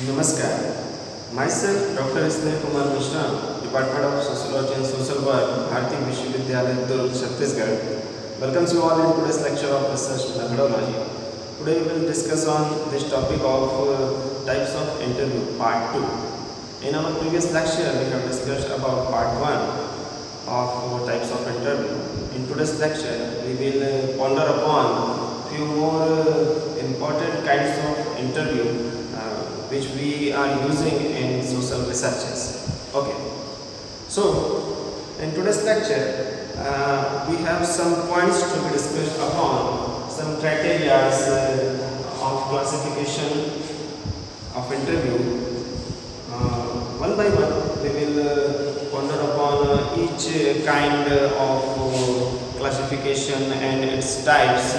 Namaskar. Myself, Dr. Ismail Kumar Mishra, Department of Sociology and Social Work, Bharati Vishwavidyalaya, Durg, Chhattisgarh, welcomes you all in today's lecture of research methodology. Today we will discuss on this topic of types of interview, part 2. In our previous lecture, we have discussed about part 1 of types of interview. In today's lecture, we will ponder upon few more important kinds of interview which we are using in social researches. Okay. So, in today's lecture, we have some points to be discussed upon, some criteria of classification of interview. One by one, we will ponder upon each kind of classification and its types.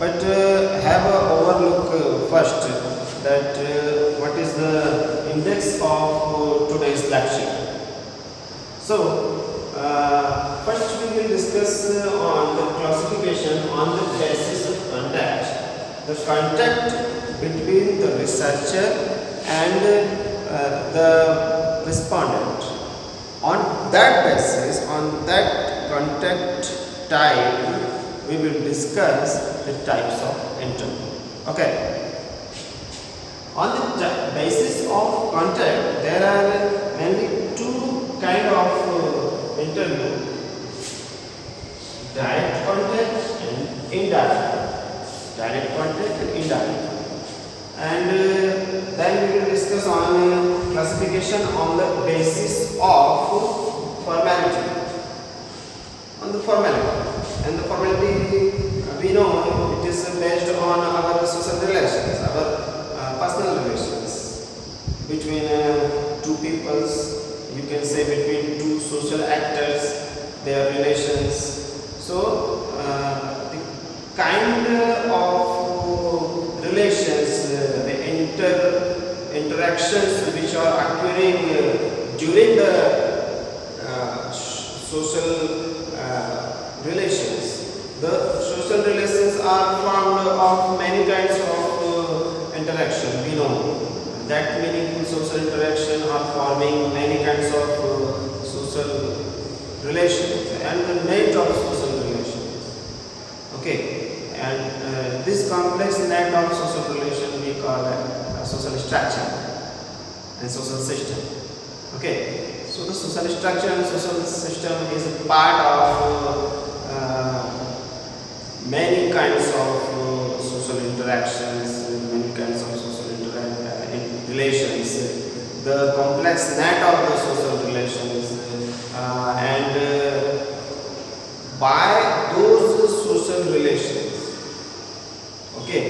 But have a overlook first that what is the index of today's lecture. So, first we will discuss on the classification on the basis of contact. The contact between the researcher and the respondent. On that basis, on that contact type, we will discuss the types of interview. Okay. On the basis of contact, there are mainly two kind of interview: direct contact and indirect. Direct contact and indirect. And then we will discuss on classification on the basis of formality. On the formality. And the formality, we know it is based on our social relations, our personal relations between two peoples, you can say between two social actors, their relations. So, the kind of relations, the interactions which are occurring during the social relations. The social relations are formed of many kinds of interaction. We know that meaningful social interaction are forming many kinds of social relations and the net of social relations. Okay, and this complex net of social relation we call a social structure and social system. Okay, so the social structure and social system is a part of many kinds of social interactions, many kinds of social relations, the complex net of the social relations, and by those social relations, okay,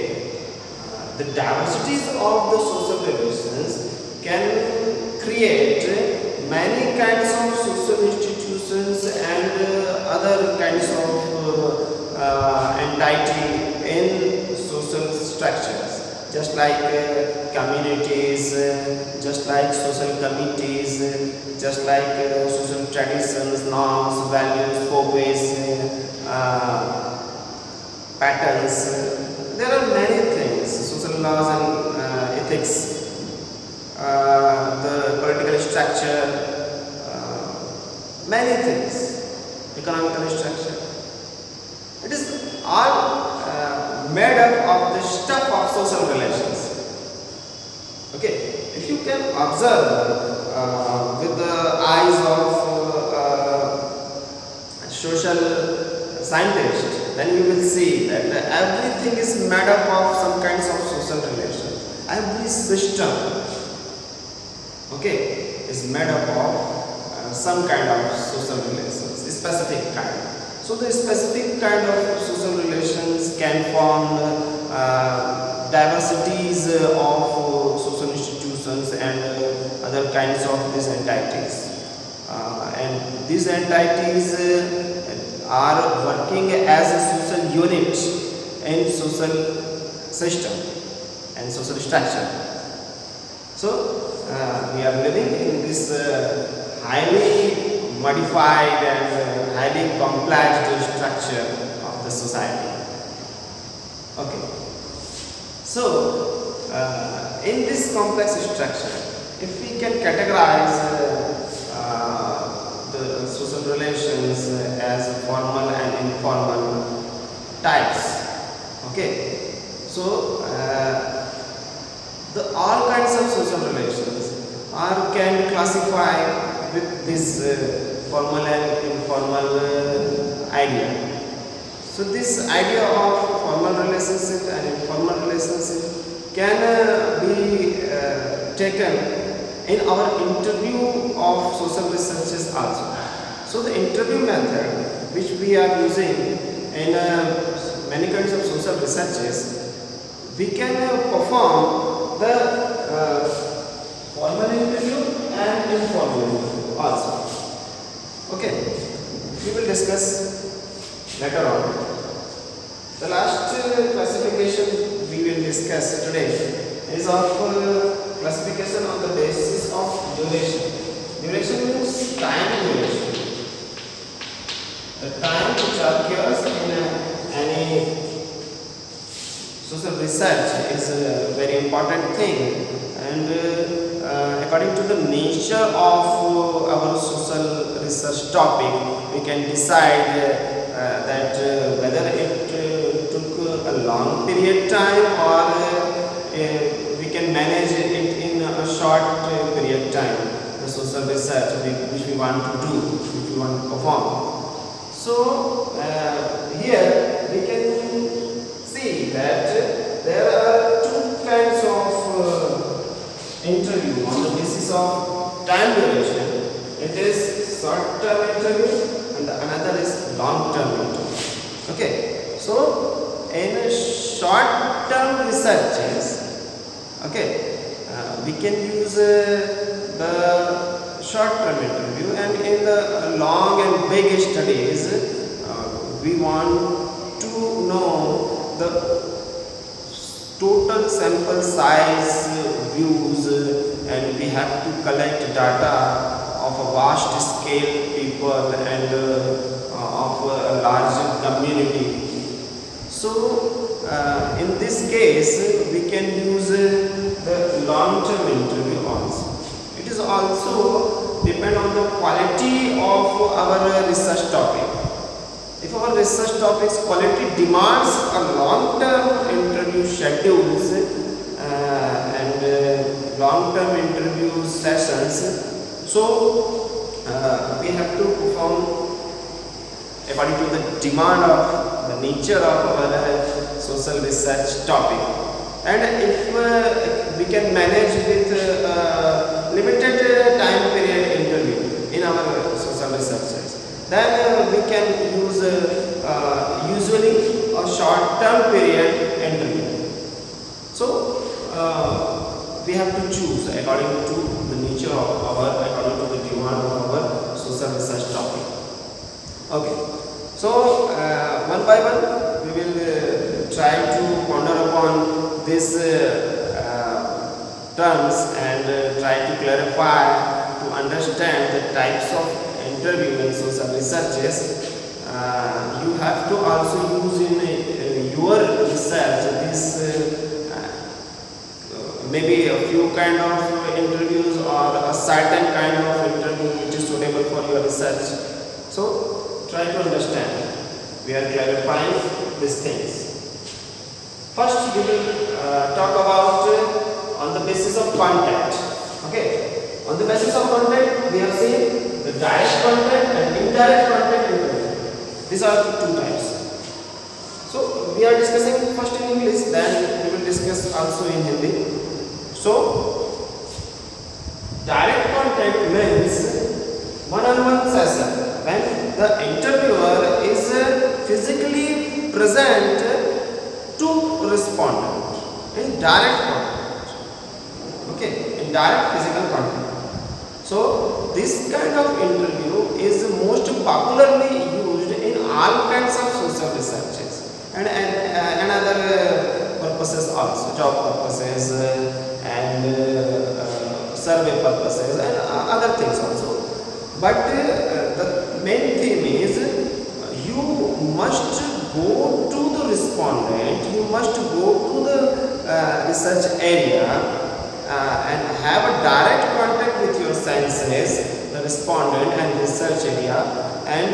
the diversities of the social relations can create many kinds of social institutions and other kinds of entity in social structures, just like communities, just like social committees, just like social traditions, norms, values, folkways, patterns. There are many things, social laws and ethics, the political structure, many things, economical structure. It is all made up of the stuff of social relations. Okay, if you can observe with the eyes of social scientist, then you will see that everything is made up of some kinds of social relations. Every system, okay, is made up of some kind of social relations, specific kind. So the specific kind of social relations can form diversities of social institutions and other kinds of these entities. And these entities are working as a social unit in social system and social structure. So we are living in this highly modified and highly complex structure of the society. Okay. So in this complex structure, if we can categorize the social relations as formal and informal types, okay, so the all kinds of social relations are can classify with this formal and informal idea. So this idea of formal relationship and informal relationship can be taken in our interview of social researches also. So the interview method which we are using in many kinds of social researches, we can perform the formal interview and informal interview also. Okay, we will discuss later on. The last classification we will discuss today is of classification on the basis of duration. Duration means time duration. The time which occurs in any social research is a very important thing, and according to the nature of our social research topic, we can decide that whether it took a long period time or we can manage it in a short period time, the social research which we want to do, which we want to perform. So here we can see that there are two kinds of interview on the basis of time duration. It is short-term interview and another is long-term interview. Okay, so in short-term researches, okay, we can use the short-term interview, and in the long and big studies, we want to know the total sample size views, and we have to collect data of a vast scale people and of a large community. So in this case we can use the long-term interview also. It is also depend on the quality of our research topic. If our research topic's quality demands a long-term interview schedules and long-term interview sessions, so we have to perform according to the demand of the nature of our social research topic. And if we can manage with limited time period interview in our social researches, then we can use usually a short-term period interview. So we have to choose according to the nature of our, according to the demand of our social research topic. Okay, so one by one we will try to ponder upon these terms and try to clarify to understand the types of interview in social researches. You have to also use in your research this maybe a few kind of interviews or a certain kind of interview which is suitable for your research. So try to understand. We are clarifying these things. First we will talk about on the basis of content. Okay, on the basis of content we have seen the direct content and indirect content interview. These are the two types. So we are discussing first in English, then we will discuss also in Hindi. So direct contact means one-on-one session when the interviewer is physically present to respondent in direct contact. Okay, in direct physical contact. So this kind of interview is most popularly used in all kinds of social researches and other purposes also, job purposes and survey purposes and other things also. But the main theme is you must go to the respondent, you must go to the research area and have a direct contact with your senses, the respondent and research area, and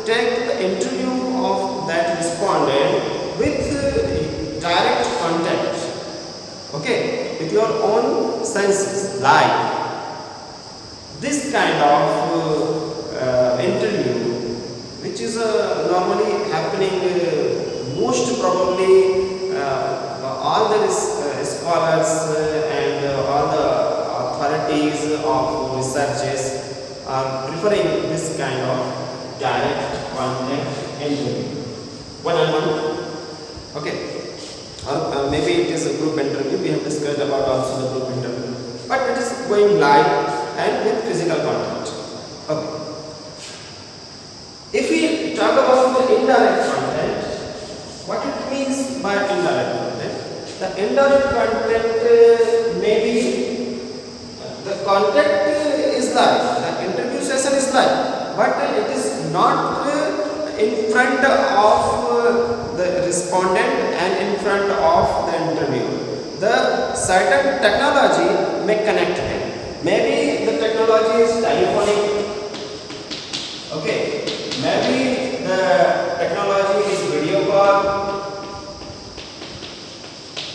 take the interview of that respondent with direct contact, okay, with your own senses, live. This kind of interview, which is normally happening most probably all the scholars and all the authorities of researches are preferring this kind of direct contact interview, one-on-one, okay, or maybe it is a group interview. We have discussed about also the group interview, but it is going live and with physical contact. Okay. If we talk about the indirect content, what it means by indirect content? The indirect content may be the contact is live, the interview session is live, but it is not in front of the respondent and in front of the interviewer. The certain technology may connect them. Maybe the technology is telephonic, okay, maybe the technology is video call,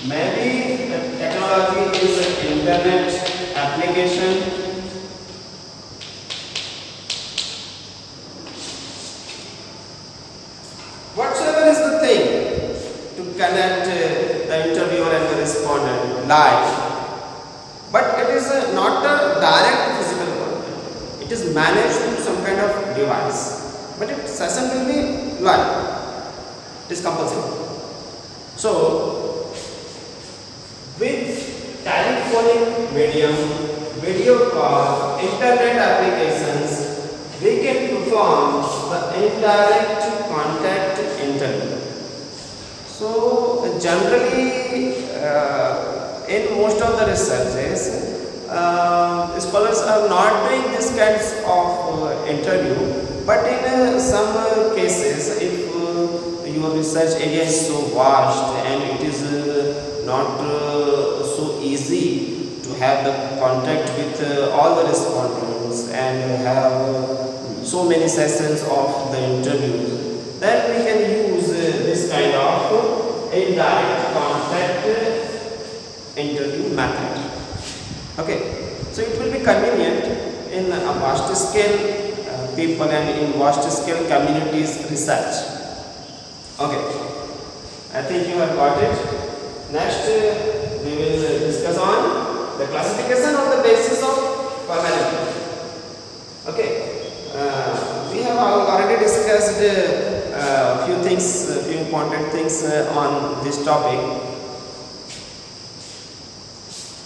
maybe the technology is an internet application, whatsoever is the thing to connect the interviewer and the respondent live. But it is not a direct physical contact. It is managed through some kind of device. But its session will be live. It is compulsory. So, with telephonic medium, video call, internet applications, we can perform the indirect contact interview. So, generally, in most of the researches, scholars are not doing this kinds of interview, but in some cases, if your research area is so vast and it is not so easy to have the contact with all the respondents and have so many sessions of the interviews, then we can use this kind of indirect contact interview method. Okay, so it will be convenient in a vast scale people and in vast scale communities research. Okay, I think you have got it. Next, we will discuss on the classification on the basis of formality. Okay, we have already discussed a few things, a few important things on this topic.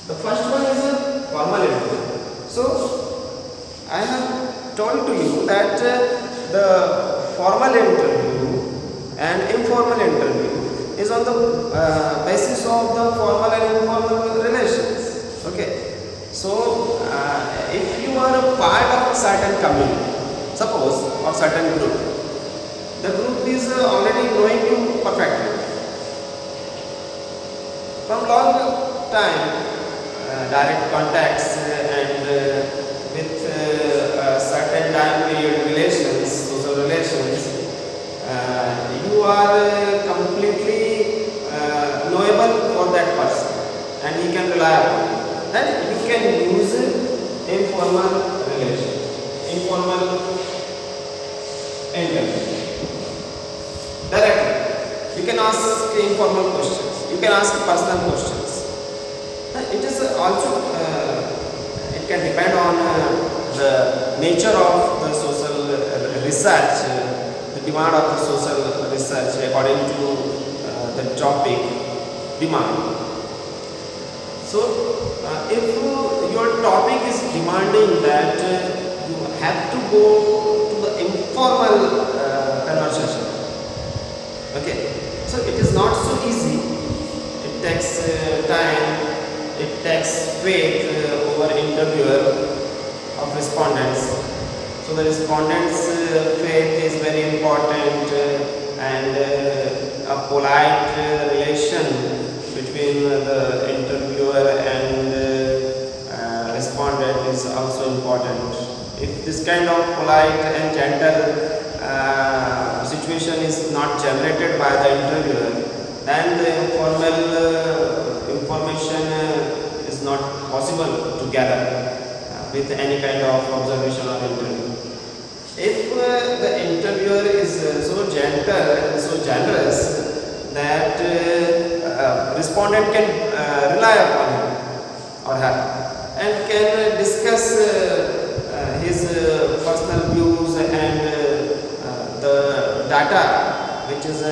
The first one is formal interview. So, I have told to you that the formal interview and informal interview is on the basis of the formal and informal relations. Okay. So, if you are a part of a certain community, suppose, or certain group, the group is already knowing you perfectly. From long time, direct contacts and with certain time period relations, social relations, you are completely knowable for that person and he can rely upon you. Then you can use informal relation, informal interview. Directly, you can ask informal questions, you can ask personal questions. It is also, it can depend on the nature of the social research, the demand of the social research according to the topic demand. So, if your topic is demanding that you have to go to the informal conversation, okay, so it is not so easy, it takes time. It takes faith over interviewer of respondents. So the respondents' faith is very important and polite relation between the interviewer and is also important. If this kind of polite and gentle situation is not generated by the interviewer, then the informal information is not possible to gather with any kind of observation or interview. If the interviewer is so gentle and so generous that respondent can rely upon him or her and can discuss his personal views and the data which is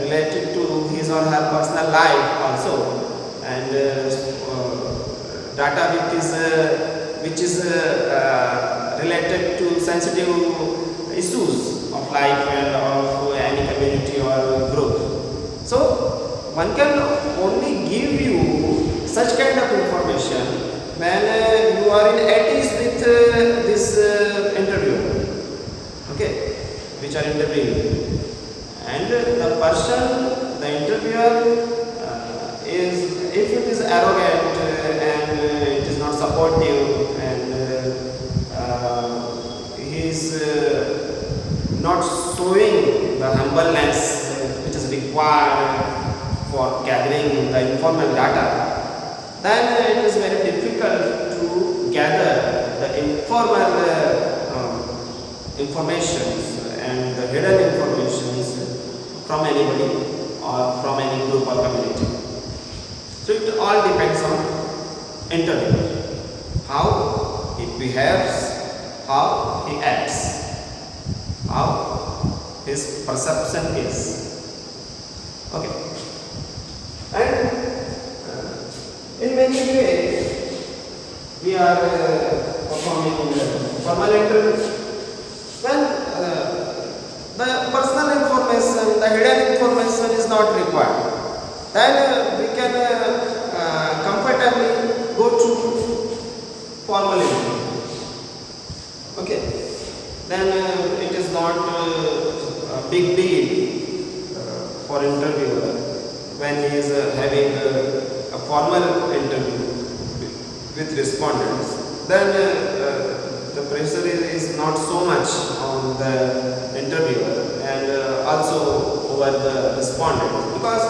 related to his or her personal life also, and data which is related to sensitive issues of life and of any community or group. So one can only give you such kind of information when you are at ease with this interview, okay, which are interviewing, and the person, the interviewer is, if it is arrogant and it is not supportive and he is not showing the humbleness which is required for gathering the informal data, then it is very difficult to gather the informal informations and the hidden informations from anybody or from any group or community. So it all depends on interviewer, how he behaves, how he acts, how his perception is. Okay. And in many ways we are performing formal interview when the personal information, the hidden information is not required. Then we can comfortably go to formal interview. Okay. Then it is not a big deal for interviewer when he is having a formal interview with respondents. Then the pressure is not so much on the interviewer and also over the respondent, because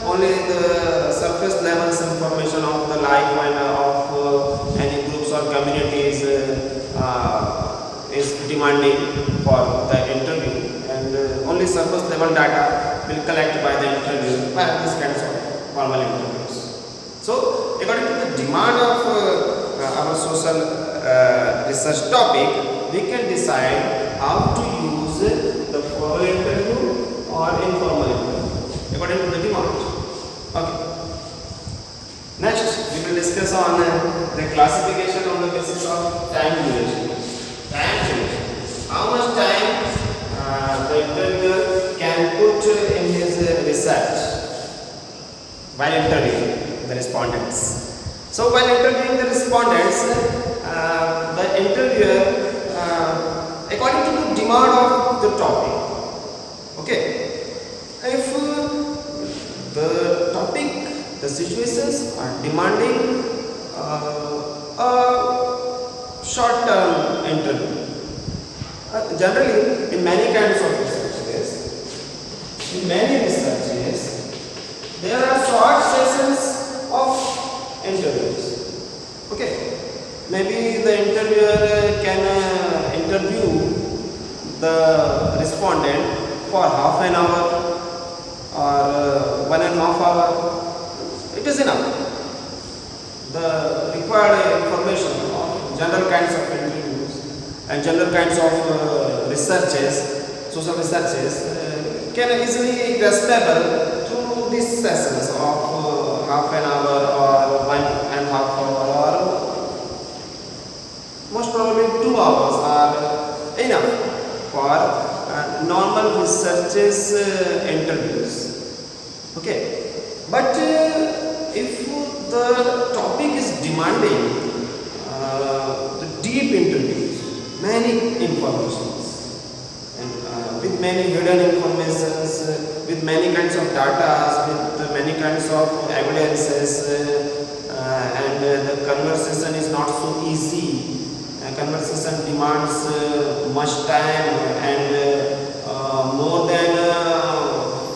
only the surface levels information of the life and of any groups or communities is demanding for the interview, and only surface level data will collect by the interview by these kinds of formal interviews. So according to the demand of our social research topic, we can decide how to use the formal interview or informal interview according to the demand. Okay. Next, we will discuss on the classification on the basis of time duration. Time duration. How much time the interviewer can put in his research while interviewing the respondents. So while interviewing the respondents, the interviewer, according to the demand of the topic, okay, if the topic, the situations are demanding a short-term interview, generally in many kinds of researches, there are short sessions of interviews. Okay, maybe the interviewer can interview the respondent for half an hour or 1.5 hours. It is enough. The required information of general kinds of interviews and general kinds of researches, social researches, can easily graspable through these sessions of half an hour or 1.5 hour, or most probably 2 hours are enough for normal researches interviews. Okay, but if the topic is demanding the deep interviews, many informations, and with many hidden informations, with many kinds of data, with many kinds of evidences, and the conversation is not so easy conversation demands much time and more than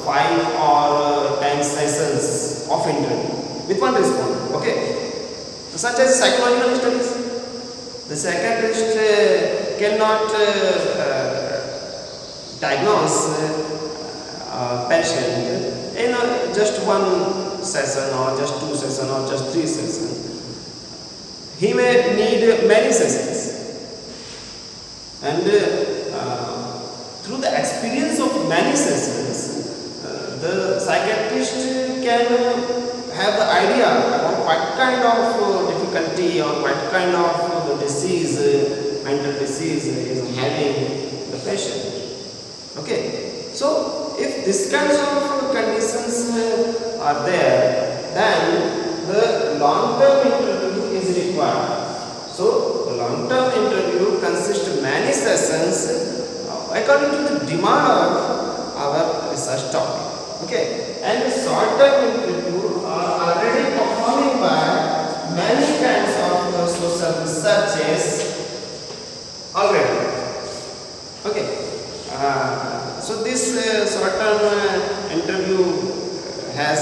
5 or 10 sessions of interview with one respondent. Okay, such as psychological studies. The psychiatrist cannot diagnose patient in just one session or just 2 sessions or just 3 sessions. He may need many sessions, and through the experience of many sessions, the psychiatrist can have the idea about what kind of difficulty or what kind of disease, mental disease is having the patient. Okay, so if this kinds of conditions are there, then the long-term interview is required. So the long-term interview consists of many sessions according to the demand of our research topic. Okay, and the short-term interview are already performing by many kinds of social researches already. Okay, so this short-term interview has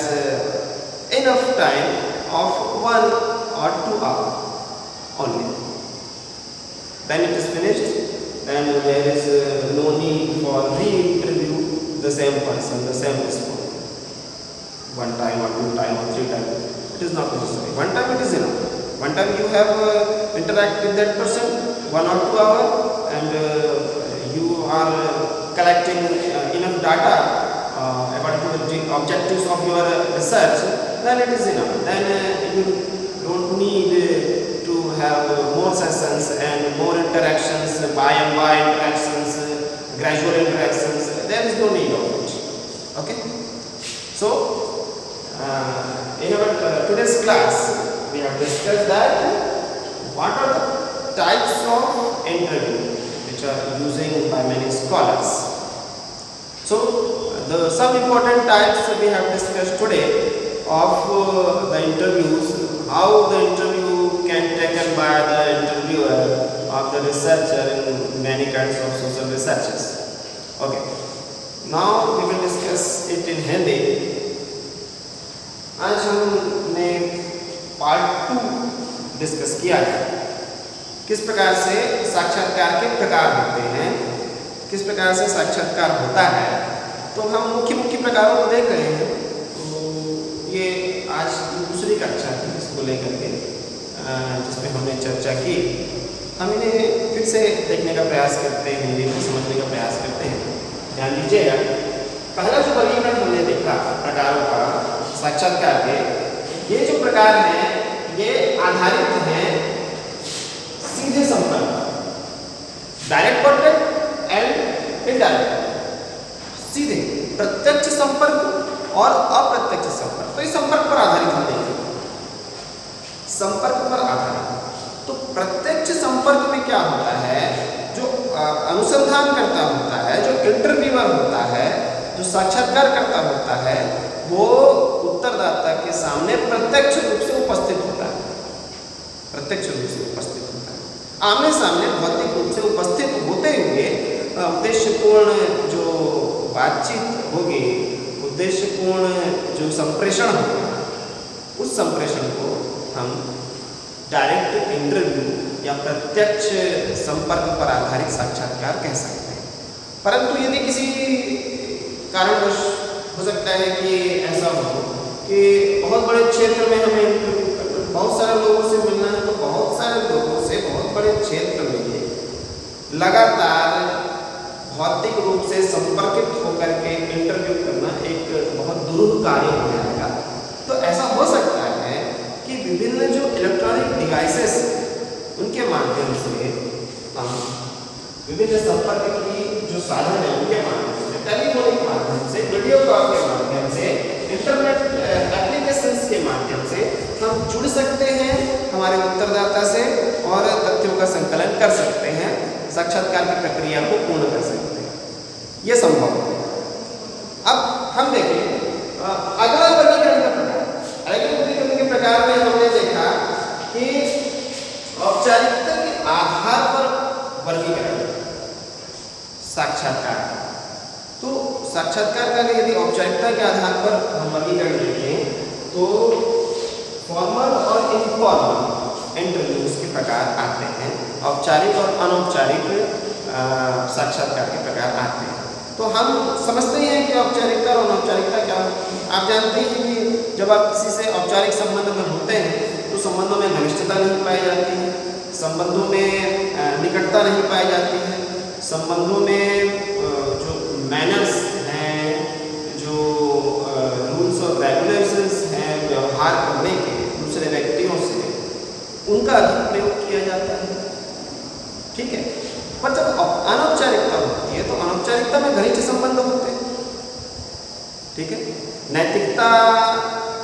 enough time of 1 or 2 hours only. Then it is finished, then there is no need for re-interview the same person, the same respondent. 1 time or 2 time or 3 times. It is not necessary. 1 time it is enough. 1 time you have interact with that person 1 or 2 hours, and you are collecting enough data according to the objectives of your research, then it is enough. Then you don't need to have more sessions and more interactions, by and by interactions, gradual interactions. There is no need of it. Okay, so in our today's class we have discussed that what are the types of interview which are using by many scholars. So some important types we have discussed today of the interviews, how the interview can taken by the interviewer of the researcher in many kinds of social researches. Okay, now we will discuss it in Hindi. आज हमने part 2 discuss किया है, किस प्रकार से साक्षात्कार के प्रकार होते हैं, किस प्रकार से साक्षात्कार होता है। तो हम मुख्य प्रकारों को देख रहे हैं। तो ये आज दूसरी कक्षा थी इसको लेकर के, जिसमें हमने चर्चा की। हम इन्हें फिर से देखने का प्रयास करते हैं, हिंदी में समझने का प्रयास करते हैं। ध्यान दीजिएगा, पहला जो वर्गीकरण हमने देखा प्रकारों का साक्षात्कार के, ये जो प्रकार हैं ये आधारित हैं सीधे संपर्क, डायरेक्ट कॉन्टैक्ट एंड इनडायरेक्ट, सीधे प्रत्यक्ष संपर्क और अप्रत्यक्ष संपर्क। तो इस संपर्क पर आधारित हम देखेंगे, संपर्क पर आधारित। तो प्रत्यक्ष संपर्क में क्या होता है, जो अनुसंधान करता होता है, जो इंटरव्यूअर होता है, जो साक्षात्कार करता होता है, वो उत्तरदाता के सामने प्रत्यक्ष रूप से उपस्थित होता है, प्रत्यक्ष रूप से उपस्थित होता है, आमने सामने भौतिक रूप से उपस्थित होते हुए उद्देश्यपूर्ण जो बातचीत होगी, उद्देश्यपूर्ण जो संप्रेषण होगा, उस संप्रेषण को हम डायरेक्ट इंटरव्यू या प्रत्यक्ष संपर्क पर आधारित साक्षात्कार कह सकते हैं। परंतु यदि किसी कारणवश हो सकता है कि ऐसा हो कि बहुत बड़े क्षेत्र में हमें इंटरव्यू करना, बहुत सारे लोगों से मिलना है, तो बहुत सारे लोगों से बहुत बड़े क्षेत्र में लगातार भौतिक रूप से संपर्कित होकर के इंटरव्यू करना एक बहुत दुरूह कार्य हो जाएगा। तो ऐसा हो सकता है कि विभिन्न जो इलेक्ट्रॉनिक डिवाइसेस उनके माध्यम से हम विभिन्न संपर्क की जो साधन है उनके माध्यम से, टेलीफोनिक माध्यम से, वीडियो कॉल के माध्यम से, इंटरनेट एप्लीकेशंस के माध्यम से हम जुड़ सकते हैं हमारे उत्तरदाता से और तथ्यों का संकलन कर सकते हैं, साक्षात्कार की प्रक्रिया को पूर्ण कर सकते हैं। यह संभव है। अब हम देखें अगला वर्गीकरण का प्रकार। अगले वर्गीकरण के प्रकार में हमने देखा कि औपचारिकता के आधार औपचारिकता के आधार पर हम वर्गीकरण देखें तो फॉर्मल और इनफॉर्मल इंटरव्यूज के प्रकार आते हैं, औपचारिक और अनौपचारिक साक्षात्कार के प्रकार आते हैं। तो हम समझते ही हैं कि औपचारिकता और अनौपचारिकता क्या है। आप जानते हैं कि जब आप किसी से औपचारिक संबंध में होते हैं तो संबंधों में घनिष्ठता नहीं पाई जाती है, संबंधों में निकटता नहीं पाई जाती है, संबंधों में जो मैनर्स हैं, जो रूल्स और रेगुलेशंस हैं व्यवहार करने के दूसरे व्यक्तियों से, उनका अधिक प्रयोग किया जाता है। ठीक है। पर जब अनौपचारिकता होती है तो अनौपचारिकता में घनिष्ठ संबंध होते हैं। ठीक है। नैतिकता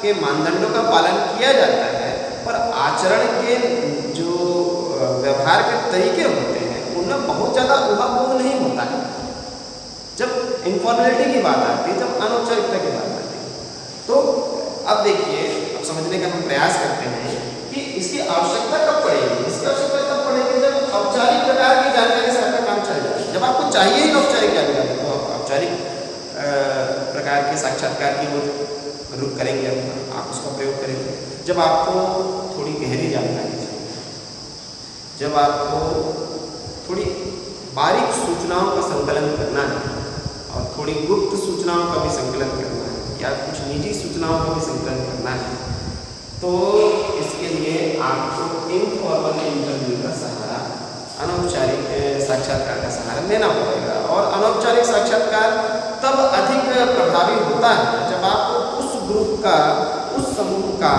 के मानदंडों का पालन किया जाता है, पर आचरण के जो व्यवहार के तरीके होते हैं उनमें बहुत ज़्यादा उहापोह नहीं होता है। जब इनफॉर्मेलिटी की बात आती है, जब अनौपचारिकता की बात आती है, तो अब देखिए, अब समझने का हम प्रयास करते हैं कि इसकी आवश्यकता कब पड़ेगी। इसकी आवश्यकता तब पड़ेगी जब औपचारिक प्रकार की जानकारी से आपका काम चल जाए। जब आपको चाहिए ही औपचारिक जानकारी तो औपचारिक प्रकार के साक्षात्कार की ओर रुख करेंगे, आप उसका प्रयोग करेंगे। जब आपको थोड़ी गहरी जानकारी चाहिए, जब आपको थोड़ी बारीक सूचनाओं का संकलन करना है और थोड़ी गुप्त सूचनाओं का भी संकलन करना है या कुछ निजी सूचनाओं का भी संकलन करना है, तो इसके लिए आपको इनफॉर्मल इंटरव्यू का सहारा, अनौपचारिक साक्षात्कार का सहारा लेना पड़ेगा। और अनौपचारिक साक्षात्कार तब अधिक प्रभावी होता है जब आप उस ग्रुप का, उस समूह का,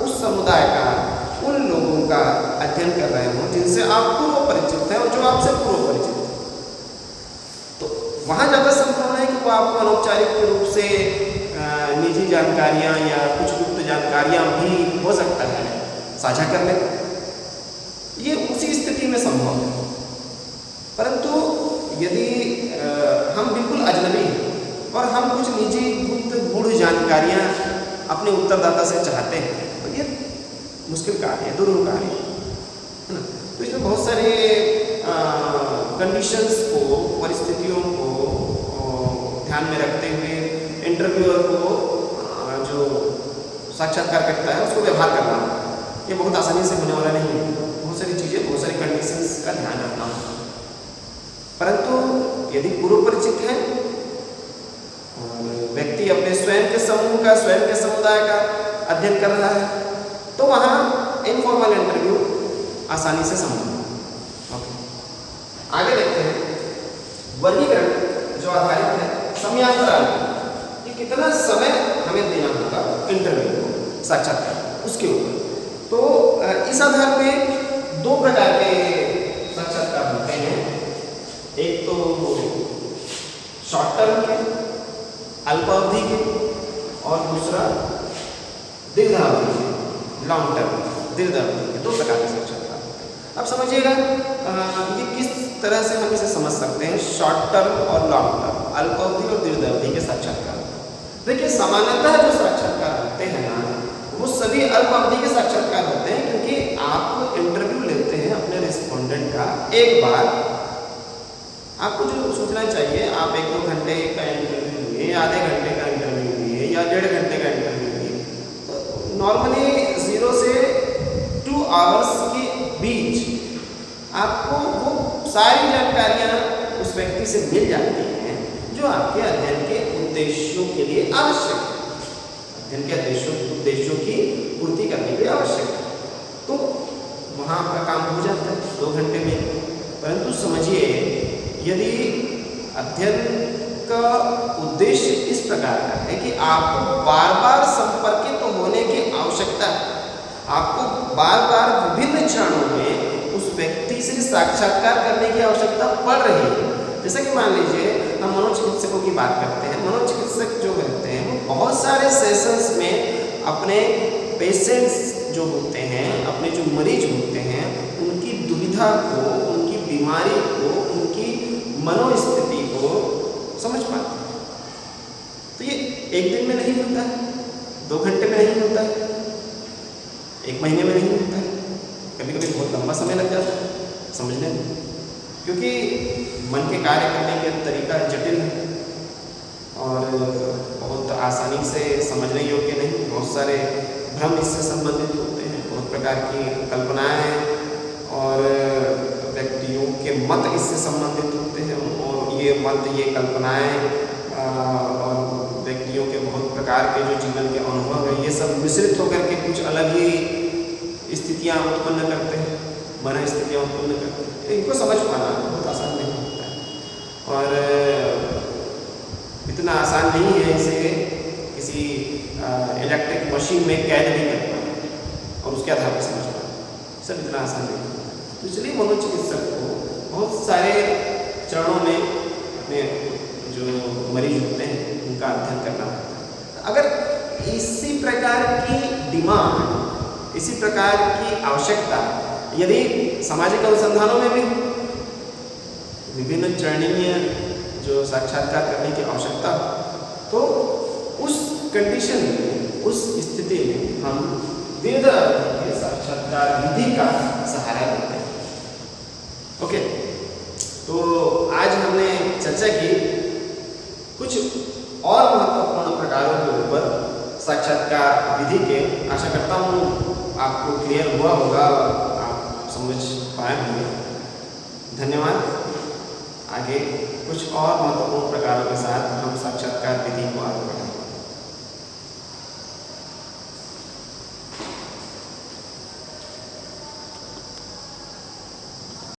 उस समुदाय का, उन लोगों का अध्ययन कर रहे हों जिनसे आप पूर्व परिचित हैं और जो आपसे पूर्व परिचित हैं। तो वहाँ ज़्यादा संभव है कि वो आपको अनौपचारिक रूप से निजी जानकारियाँ या कुछ गुप्त जानकारियाँ भी हो सकता है साझा कर लें। ये उसी स्थिति में संभव है। परंतु यदि हम बिल्कुल अजनबी हैं और हम कुछ निजी गुप्त गूढ़ जानकारियाँ अपने उत्तरदाता से चाहते हैं तो ये मुश्किल कार्य है, दुरूह कार्य है ना। तो इसमें बहुत सारे कंडीशंस को, परिस्थितियों को ध्यान में रखते हुए इंटरव्यूअर को जो साक्षात्कार करता है उसको व्यवहार करना, ये बहुत आसानी से होने वाला नहीं है। बहुत सारी चीज़ें, बहुत सारी कंडीशंस का ध्यान रखना होगा। परंतु यदि पूर्व परिचित है और व्यक्ति अपने स्वयं के समूह का, स्वयं के समुदाय का अध्ययन कर रहा है तो वहाँ इनफॉर्मल इंटरव्यू आसानी से संभव है। ओके, आगे देखते हैं वर्गीकरण जो आधारित है समयांतराल, ये कितना समय हमें देना होगा इंटरव्यू को, साक्षात्कार उसके ऊपर। तो इस आधार पे दो प्रकार के साक्षात्कार होते हैं। एक तो शॉर्ट टर्म के, अल्पावधि के, और दूसरा दीर्घावधि के, लॉन्ग टर्म, दीर्घावधि के। दो प्रकार के साक्षात्कार होते हैं। अब समझिएगा ये किस तरह से हम इसे समझ सकते हैं, शॉर्ट टर्म और लॉन्ग टर्म, अल्पावधि और दीर्घावधि के साक्षात्कार। देखिए, सामान्यतः जो साक्षात्कार होते हैं ना, वो सभी अल्पावधि के साक्षात्कार होते हैं, क्योंकि आप इंटरव्यू लेते हैं अपने रिस्पोंडेंट का एक बार। आपको जो सोचना चाहिए, आप 1-2 घंटे का इंटरव्यू लिए, आधे घंटे का इंटरव्यू लिए या 1.5 घंटे का इंटरव्यू लिए, तो नॉर्मली 0 से 2 आवर्स के बीच आपको वो सारी जानकारियाँ उस व्यक्ति से मिल जाती हैं जो आपके अध्ययन के उद्देश्यों के लिए आवश्यक है, अध्ययन के उद्देश्यों की पूर्ति करने के लिए आवश्यक है। तो वहाँ आपका काम हो जाता है 2 घंटे में। परंतु समझिए, यदि अध्ययन का उद्देश्य इस प्रकार का है कि आपको बार बार संपर्कित होने की आवश्यकता है, आपको बार बार विभिन्न क्षणों में उस व्यक्ति से साक्षात्कार करने की आवश्यकता पड़ रही है। जैसे कि मान लीजिए हम मनोचिकित्सकों की बात करते हैं, मनोचिकित्सक जो रहते हैं वो बहुत सारे सेशंस में अपने पेशेंट्स जो होते हैं, अपने जो मरीज होते हैं, उनकी दुविधा को, उनकी बीमारी को, उनकी मनोस्थिति को समझ पाते हैं। तो ये एक दिन में नहीं होता है, 2 घंटे में नहीं होता है, 1 महीने में नहीं होता है, कभी कभी बहुत लंबा समय लग जाता है समझने में, क्योंकि मन के कार्य करने के तरीका जटिल है। और बहुत आसानी से समझने योग्य नहीं। बहुत सारे भ्रम इससे संबंधित होते हैं, बहुत प्रकार की कल्पनाएं और व्यक्तियों के मत इससे संबंधित होते हैं, और ये मत, ये कल्पनाएं और व्यक्तियों के बहुत प्रकार के जो जीवन के अनुभव है, ये सब मिश्रित होकर के कुछ अलग ही स्थितियाँ उत्पन्न करते हैं, मन स्थितियाँ उत्पन्न करते हैं। इनको समझ पाना बहुत आसान नहीं होता है, और इतना आसान नहीं है इसे किसी इलेक्ट्रिक मशीन में कैद नहीं कर पाना और उसके आधार पर समझ पाना, सब इतना आसान नहीं होता। तो इसलिए मनोचिकित्सक को बहुत सारे चरणों में अपने जो मरीज होते हैं उनका अध्ययन करना पड़ता है। अगर इसी प्रकार की डिमांड, इसी प्रकार की आवश्यकता यदि सामाजिक अनुसंधानों में भी विभिन्न चरणीय जो साक्षात्कार करने की आवश्यकता, तो उस कंडीशन में, उस स्थिति में हम दीर्घ अवधि के साक्षात्कार विधि का सहारा लेते हैं। ओके, तो आज हमने चर्चा की कुछ और महत्वपूर्ण प्रकारों के ऊपर साक्षात्कार विधि के। आशा करता हूँ आपको क्लियर हुआ होगा, आप समझ पाए होंगे। धन्यवाद। आगे कुछ और महत्वपूर्ण प्रकारों के साथ हम साक्षात्कार विधि को आगे बढ़ाएंगे।